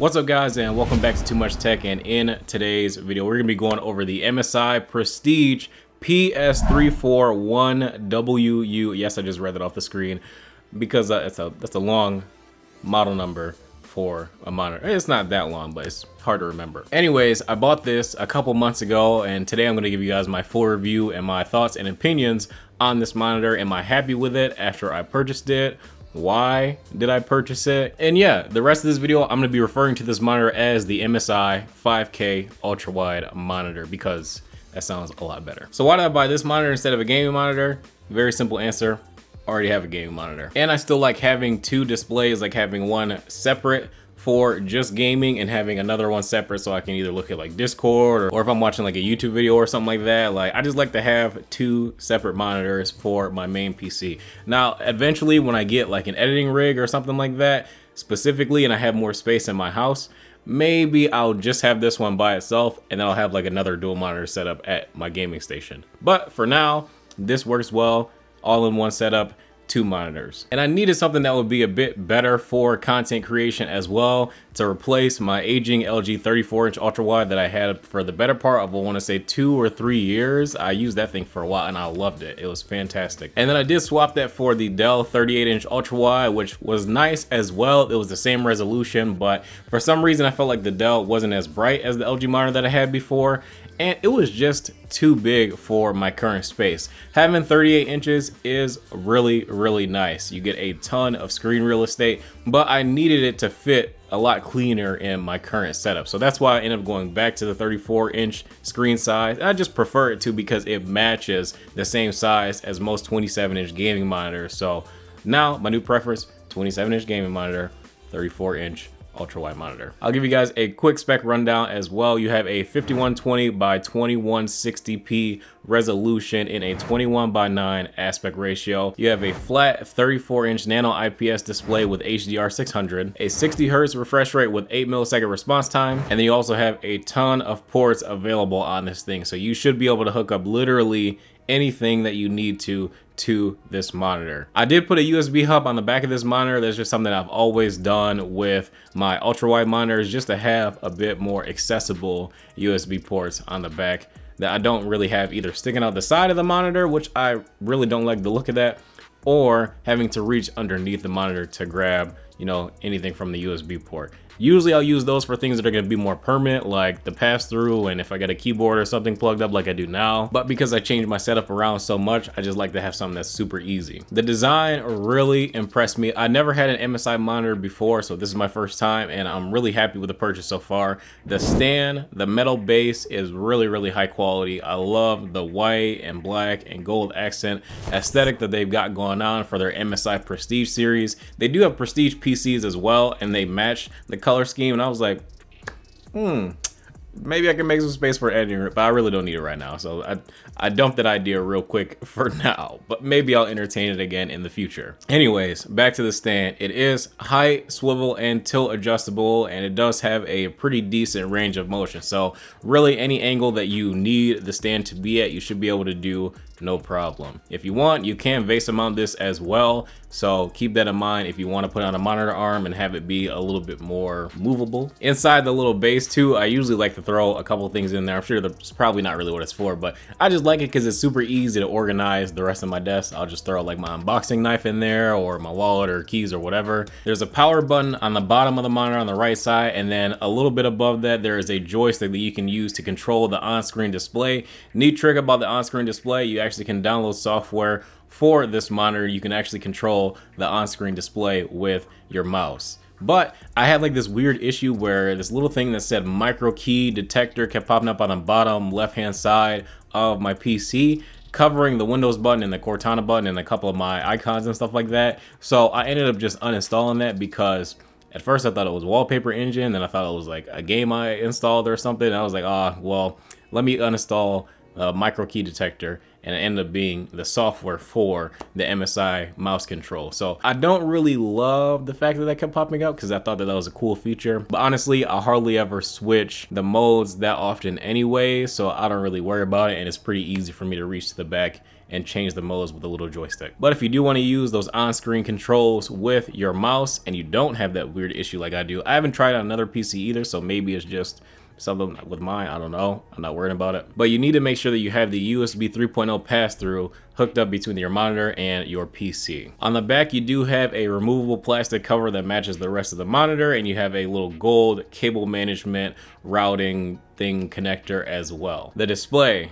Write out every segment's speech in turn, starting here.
What's up guys, and welcome back to Too Much Tech. And in today's video we're going to be going over the MSI Prestige PS341WU. Yes, I just read that off the screen because that's a long model number for a monitor. It's not that long, but it's hard to remember. Anyways, I bought this a couple months ago, and today I'm going to give you guys my full review and my thoughts and opinions on this monitor. Am I happy with it after I purchased it? Why did I purchase it? And yeah, the rest of this video, I'm going to be referring to this monitor as the MSI 5K ultra-wide monitor because that sounds a lot better. So why did I buy this monitor instead of a gaming monitor? Very simple answer. Already have a gaming monitor. And I still like having two displays, like having one separate for just gaming and having another one separate so I can either look at like Discord or if I'm watching like a YouTube video or something like that. Like, I just like to have two separate monitors for my main PC. Now, eventually when I get like an editing rig or something like that specifically and I have more space in my house, maybe I'll just have this one by itself and then I'll have like another dual monitor setup at my gaming station. But for now, this works well, all in one setup. Two monitors. And I needed something that would be a bit better for content creation as well, to replace my aging LG 34-inch ultra-wide that I had for the better part of, I want to say 2 or 3 years. I used that thing for a while and I loved it. It was fantastic. And then I did swap that for the Dell 38-inch ultra-wide, which was nice as well. It was the same resolution, but for some reason I felt like the Dell wasn't as bright as the LG monitor that I had before, and it was just too big for my current space. Having 38 inches is really nice. You get a ton of screen real estate, but I needed it to fit a lot cleaner in my current setup. So that's why I ended up going back to the 34-inch screen size. I just prefer it to because it matches the same size as most 27-inch gaming monitors. So now my new preference, 27-inch gaming monitor, 34-inch ultra-wide monitor. I'll give you guys a quick spec rundown as well. You have a 5120 by 2160p resolution in a 21:9 aspect ratio. You have a flat 34-inch nano IPS display with HDR 600, a 60 Hz refresh rate with 8 millisecond response time, and then you also have a ton of ports available on this thing. So you should be able to hook up literally anything that you need to this monitor. I did put a USB hub on the back of this monitor. That's just something I've always done with my ultra-wide monitors, just to have a bit more accessible USB ports on the back that I don't really have either sticking out the side of the monitor, which I really don't like the look of that, or having to reach underneath the monitor to grab, you know, anything from the USB port. Usually I'll use those for things that are going to be more permanent, like the pass-through, and if I got a keyboard or something plugged up like I do now. But because I changed my setup around so much, I just like to have something that's super easy. The design really impressed me. I never had an MSI monitor before, so this is my first time, and I'm really happy with the purchase so far. The stand, the metal base is really high quality. I love the white and black and gold accent aesthetic that they've got going on for their MSI Prestige series. They do have Prestige PCs as well, and they match the color scheme, and I was like, maybe I can make some space for editing, but I really don't need it right now. So I dumped that idea real quick for now, but maybe I'll entertain it again in the future. Anyways, back to the stand. It is height, swivel, and tilt adjustable, and it does have a pretty decent range of motion. So really any angle that you need the stand to be at, you should be able to do no problem. If you want, you can vase mount this as well, so keep that in mind if you want to put on a monitor arm and have it be a little bit more movable. Inside the little base too, I usually like to throw a couple things in there. I'm sure that's probably not really what it's for, but I just like it because it's super easy to organize the rest of my desk. I'll just throw like my unboxing knife in there, or my wallet or keys or whatever. There's a power button on the bottom of the monitor on the right side, and then a little bit above that there is a joystick that you can use to control the on-screen display. Neat trick about the on-screen display, you actually can download software for this monitor. You can actually control the on-screen display with your mouse. But I had like this weird issue where this little thing that said micro key detector kept popping up on the bottom left-hand side of my PC, covering the Windows button and the Cortana button and a couple of my icons and stuff like that. So I ended up just uninstalling that because at first I thought it was Wallpaper Engine, then I thought it was like a game I installed or something. And I was like, well, let me uninstall micro key detector, and it ended up being the software for the MSI mouse control. So I don't really love the fact that that kept popping up because I thought that was a cool feature, but honestly I hardly ever switch the modes that often anyway, so I don't really worry about it, and it's pretty easy for me to reach to the back and change the modes with a little joystick. But if you do want to use those on-screen controls with your mouse and you don't have that weird issue like I do, I haven't tried on another PC either, so maybe it's just something with mine, I don't know, I'm not worried about it. But you need to make sure that you have the USB 3.0 pass-through hooked up between your monitor and your PC. On the back, you do have a removable plastic cover that matches the rest of the monitor, and you have a little gold cable management routing thing connector as well. The display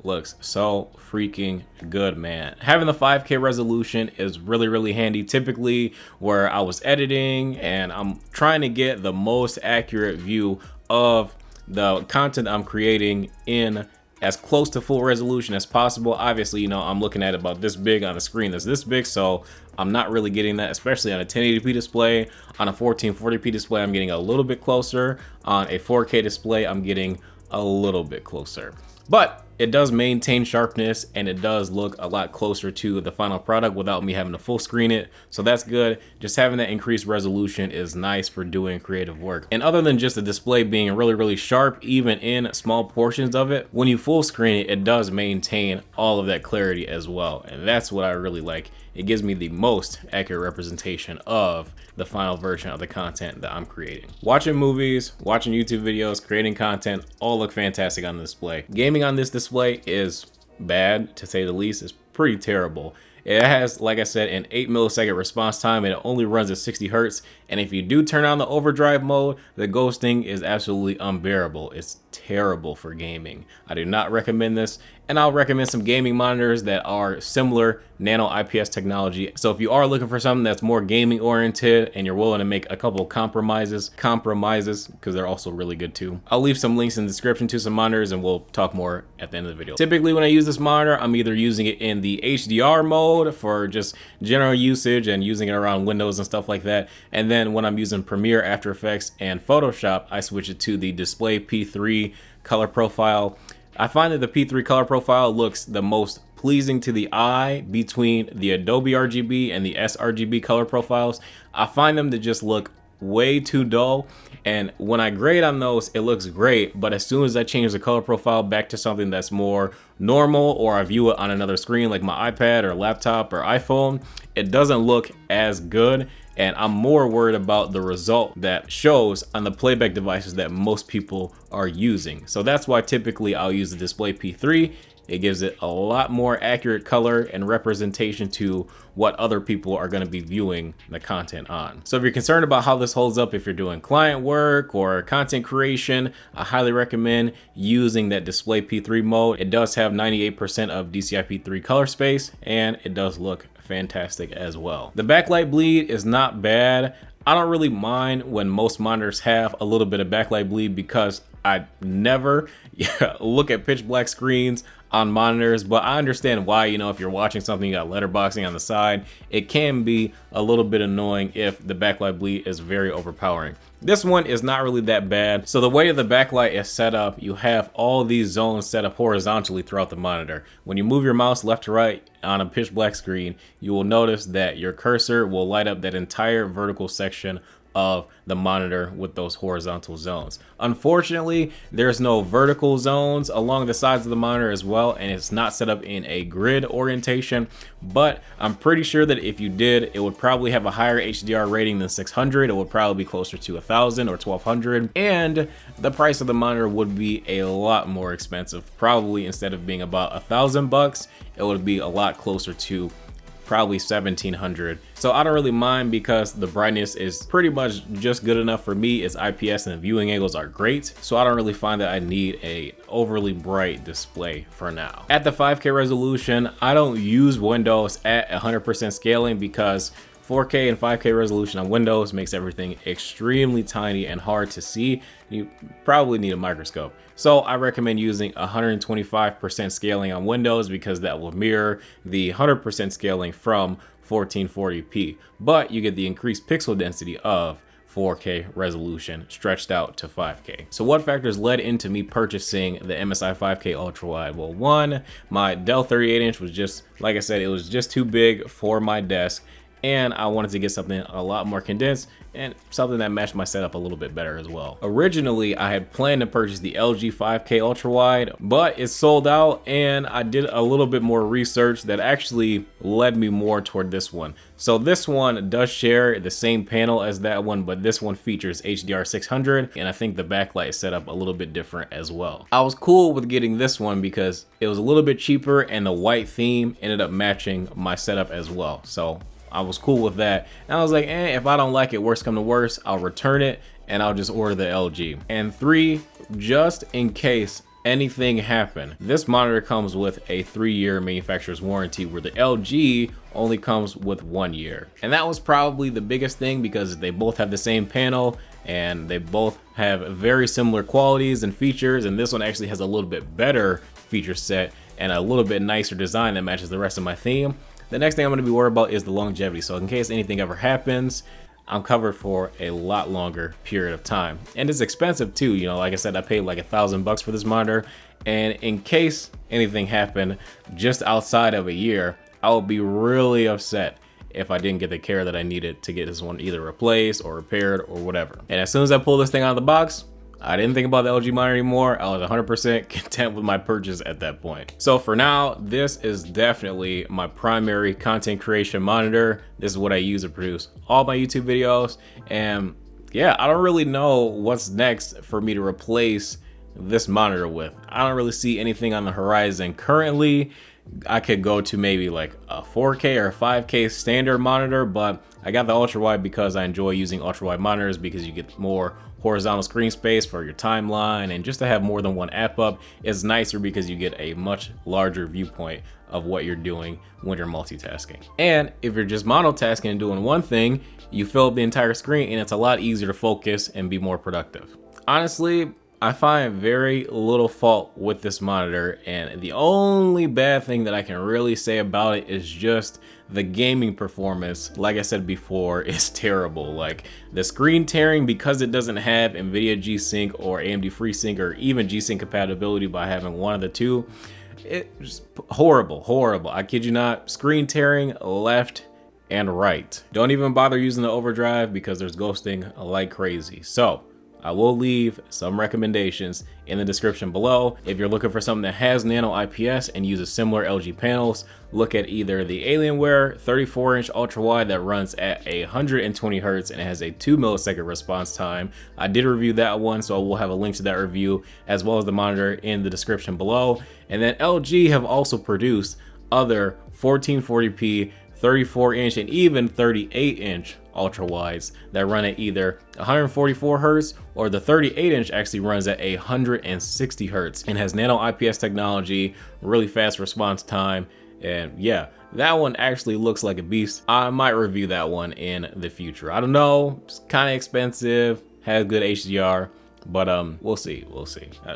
looks so freaking good, man. Having the 5K resolution is really handy. Typically where I was editing and I'm trying to get the most accurate view of the content I'm creating in as close to full resolution as possible. Obviously, you know, I'm looking at about this big on a screen that's this big, so I'm not really getting that, especially on a 1080p display. On a 1440p display, I'm getting a little bit closer. On a 4K display, I'm getting a little bit closer. But it does maintain sharpness and it does look a lot closer to the final product without me having to full screen it. So that's good. Just having that increased resolution is nice for doing creative work. And other than just the display being really sharp, even in small portions of it, when you full screen it, it does maintain all of that clarity as well. And that's what I really like. It gives me the most accurate representation of the final version of the content that I'm creating. Watching movies, watching YouTube videos, creating content, all look fantastic on the display. Gaming on this display is bad, to say the least. It's pretty terrible. It has, like I said, an 8 millisecond response time and it only runs at 60 hertz. And if you do turn on the overdrive mode, the ghosting is absolutely unbearable. It's terrible for gaming. I do not recommend this. And I'll recommend some gaming monitors that are similar nano IPS technology. So if you are looking for something that's more gaming oriented and you're willing to make a couple compromises, because they're also really good too. I'll leave some links in the description to some monitors and we'll talk more at the end of the video. Typically when I use this monitor, I'm either using it in the HDR mode for just general usage and using it around Windows and stuff like that. And then when I'm using Premiere, After Effects, and Photoshop, I switch it to the display P3 color profile. I find that the P3 color profile looks the most pleasing to the eye between the Adobe RGB and the sRGB color profiles. I find them to just look way too dull, and when I grade on those, it looks great, but as soon as I change the color profile back to something that's more normal, or I view it on another screen like my iPad or laptop or iPhone, it doesn't look as good. And I'm more worried about the result that shows on the playback devices that most people are using. So that's why typically I'll use the display P3. It gives it a lot more accurate color and representation to what other people are going to be viewing the content on. So if you're concerned about how this holds up, if you're doing client work or content creation, I highly recommend using that display P3 mode. It does have 98% of DCI-P3 color space and it does look fantastic as well. The backlight bleed is not bad. I don't really mind when most monitors have a little bit of backlight bleed because I never look at pitch black screens on monitors, but I understand why. You know, if you're watching something, you got letterboxing on the side, it can be a little bit annoying if the backlight bleed is very overpowering. This one is not really that bad. So the way the backlight is set up, you have all these zones set up horizontally throughout the monitor. When you move your mouse left to right on a pitch black screen, you will notice that your cursor will light up that entire vertical section of the monitor with those horizontal zones. Unfortunately, there's no vertical zones along the sides of the monitor as well, and it's not set up in a grid orientation, but I'm pretty sure that if you did, it would probably have a higher HDR rating than 600. It would probably be closer to 1,000 or 1,200, and the price of the monitor would be a lot more expensive. Probably instead of being about $1,000, it would be a lot closer to probably 1,700. So I don't really mind because the brightness is pretty much just good enough for me. It's IPS and the viewing angles are great. So I don't really find that I need a overly bright display for now. At the 5K resolution, I don't use Windows at 100% scaling because 4K and 5K resolution on Windows makes everything extremely tiny and hard to see. You probably need a microscope. So I recommend using 125% scaling on Windows because that will mirror the 100% scaling from 1440p. But you get the increased pixel density of 4K resolution stretched out to 5K. So what factors led into me purchasing the MSI 5K Ultrawide? Well, one, my Dell 38-inch was just, like I said, it was just too big for my desk. and I wanted to get something a lot more condensed and something that matched my setup a little bit better as well. Originally, I had planned to purchase the LG 5K Ultrawide, but it sold out, and I did a little bit more research that actually led me more toward this one. So this one does share the same panel as that one, but this one features HDR 600, and I think the backlight is set up a little bit different as well. I was cool with getting this one because it was a little bit cheaper, and the white theme ended up matching my setup as well. So I was cool with that, and I was like, if I don't like it, worst come to worst, I'll return it and I'll just order the LG. And 3, just in case anything happened, this monitor comes with a 3-year manufacturer's warranty, where the LG only comes with 1 year. And that was probably the biggest thing, because they both have the same panel and they both have very similar qualities and features, and this one actually has a little bit better feature set and a little bit nicer design that matches the rest of my theme. The next thing I'm going to be worried about is the longevity. So in case anything ever happens, I'm covered for a lot longer period of time. And it's expensive too. You know, like I said, I paid like $1,000 for this monitor. And in case anything happened just outside of a year, I would be really upset if I didn't get the care that I needed to get this one either replaced or repaired or whatever. And as soon as I pull this thing out of the box, I didn't think about the LG monitor anymore. I was 100% content with my purchase at that point. So for now, this is definitely my primary content creation monitor. This is what I use to produce all my YouTube videos. And yeah, I don't really know what's next for me to replace this monitor with. I don't really see anything on the horizon currently. I could go to maybe like a 4K or a 5K standard monitor, but I got the Ultrawide because I enjoy using Ultrawide monitors, because you get more horizontal screen space for your timeline, and just to have more than one app up is nicer because you get a much larger viewpoint of what you're doing when you're multitasking. And if you're just monotasking and doing one thing, you fill up the entire screen and it's a lot easier to focus and be more productive. Honestly, I find very little fault with this monitor, and the only bad thing that I can really say about it is just the gaming performance. Like I said before, is terrible. Like the screen tearing, because it doesn't have NVIDIA G-Sync or AMD FreeSync or even G-Sync compatibility by having one of the two, it's horrible. I kid you not, screen tearing left and right. Don't even bother using the overdrive because there's ghosting like crazy. So I will leave some recommendations in the description below. If you're looking for something that has nano IPS and uses similar LG panels, look at either the Alienware 34-inch ultrawide that runs at 120 Hz and has a 2 millisecond response time. I did review that one, so I will have a link to that review as well as the monitor in the description below. And then LG have also produced other 1440p, 34-inch, and even 38-inch ultrawides that run at either 144 Hz, or the 38-inch actually runs at 160 Hz and has nano IPS technology, really fast response time. And yeah, that one actually looks like a beast. I might review that one in the future. I don't know, it's kind of expensive, has good HDR, but we'll see.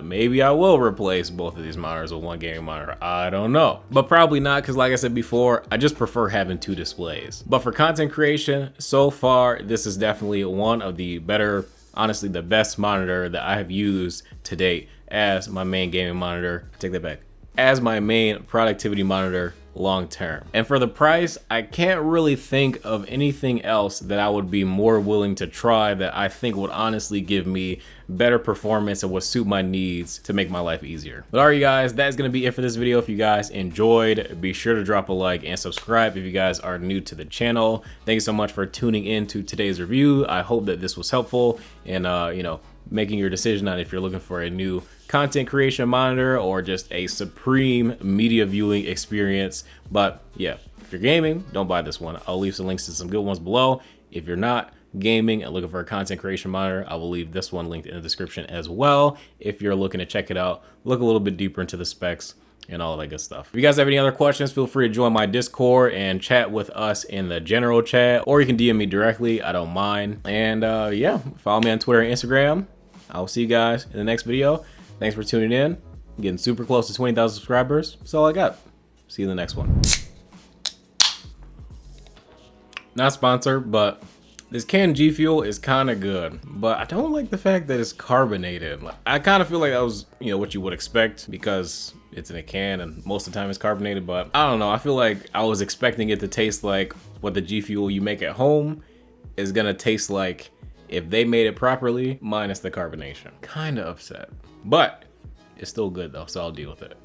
Maybe I will replace both of these monitors with one gaming monitor. I don't know, but probably not, because like I said before, I just prefer having 2 displays. But for content creation, so far, this is definitely one of the better, honestly, the best monitor that I have used to date as my main gaming monitor. Take that back. As my main productivity monitor long term. And for the price, I can't really think of anything else that I would be more willing to try that I think would honestly give me better performance and would suit my needs to make my life easier. But alright, you guys, that's gonna be it for this video. If you guys enjoyed, be sure to drop a like and subscribe if you guys are new to the channel. Thank you so much for tuning in to today's review. I hope that this was helpful in you know, making your decision on if you're looking for a new content creation monitor or just a supreme media viewing experience. But yeah, if you're gaming, don't buy this one. I'll leave some links to some good ones below. If you're not gaming and looking for a content creation monitor, I will leave this one linked in the description as well. If you're looking to check it out, look a little bit deeper into the specs and all that good stuff. If you guys have any other questions, feel free to join my Discord and chat with us in the general chat, or you can DM me directly. I don't mind. And yeah, follow me on Twitter and Instagram. I'll see you guys in the next video. Thanks for tuning in. I'm getting super close to 20,000 subscribers. That's all I got. See you in the next one. Not sponsored, but this canned G Fuel is kind of good, but I don't like the fact that it's carbonated. I kind of feel like that was, you know, what you would expect because it's in a can and most of the time it's carbonated, but I don't know. I feel like I was expecting it to taste like what the G Fuel you make at home is gonna taste like if they made it properly, minus the carbonation. Kinda upset, but it's still good though, so I'll deal with it.